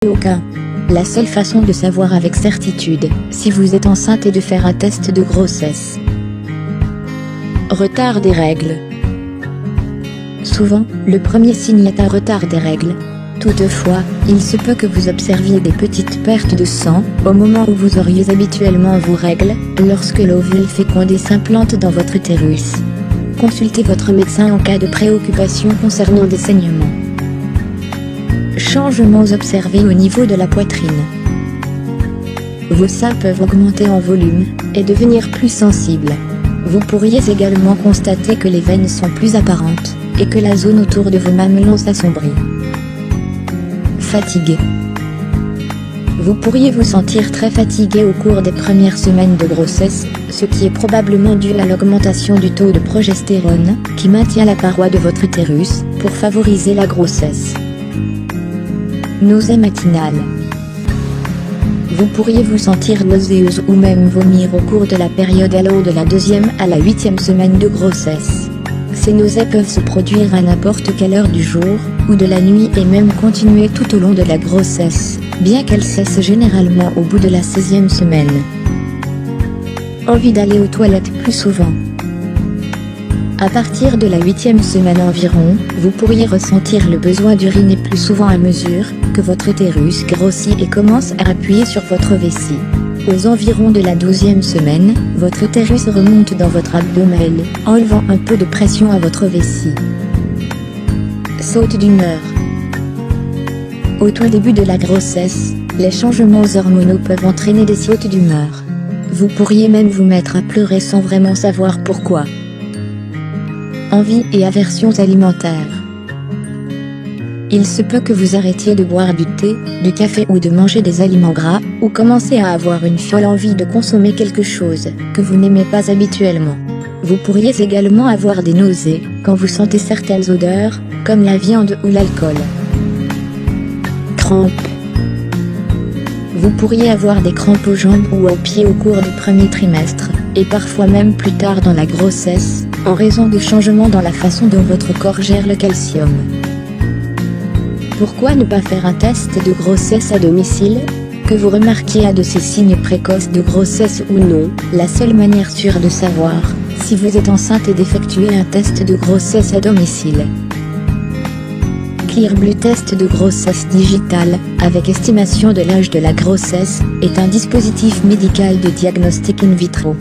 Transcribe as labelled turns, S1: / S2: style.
S1: Aucun. La seule façon de savoir avec certitude si vous êtes enceinte est de faire un test de grossesse. Retard des règles. Souvent, le premier signe est un retard des règles. Toutefois, il se peut que vous observiez des petites pertes de sang au moment où vous auriez habituellement vos règles, lorsque l'ovule fécondé s'implante dans votre utérus. Consultez votre médecin en cas de préoccupation concernant des saignements. Changements observés au niveau de la poitrine. Vos seins peuvent augmenter en volume et devenir plus sensibles. Vous pourriez également constater que les veines sont plus apparentes et que la zone autour de vos mamelons s'assombrit. Fatigue. Vous pourriez vous sentir très fatigué au cours des premières semaines de grossesse, ce qui est probablement dû à l'augmentation du taux de progestérone, qui maintient la paroi de votre utérus, pour favoriser la grossesse. Nausées matinales. Vous pourriez vous sentir nauséeuse ou même vomir au cours de la période allant de la 2e à la 8e semaine de grossesse. Ces nausées peuvent se produire à n'importe quelle heure du jour ou de la nuit et même continuer tout au long de la grossesse, bien qu'elles cessent généralement au bout de la 16e semaine. Envie d'aller aux toilettes plus souvent. À partir de la 8e semaine environ, vous pourriez ressentir le besoin d'uriner plus souvent à mesure que votre utérus grossit et commence à appuyer sur votre vessie. Aux environs de la 12e semaine, votre utérus remonte dans votre abdomen, enlevant un peu de pression à votre vessie. Saute d'humeur. Au tout début de la grossesse, les changements hormonaux peuvent entraîner des sautes d'humeur. Vous pourriez même vous mettre à pleurer sans vraiment savoir pourquoi. Envies et aversions alimentaires. Il se peut que vous arrêtiez de boire du thé, du café ou de manger des aliments gras, ou commencez à avoir une folle envie de consommer quelque chose que vous n'aimez pas habituellement. Vous pourriez également avoir des nausées quand vous sentez certaines odeurs, comme la viande ou l'alcool. Crampes. Vous pourriez avoir des crampes aux jambes ou aux pieds au cours du premier trimestre, et parfois même plus tard dans la grossesse, en raison de changements dans la façon dont votre corps gère le calcium. Pourquoi ne pas faire un test de grossesse à domicile? Que vous remarquiez à de ces signes précoces de grossesse ou non, la seule manière sûre de savoir si vous êtes enceinte est d'effectuer un test de grossesse à domicile. Clearblue Test de grossesse digitale, avec estimation de l'âge de la grossesse, est un dispositif médical de diagnostic in vitro.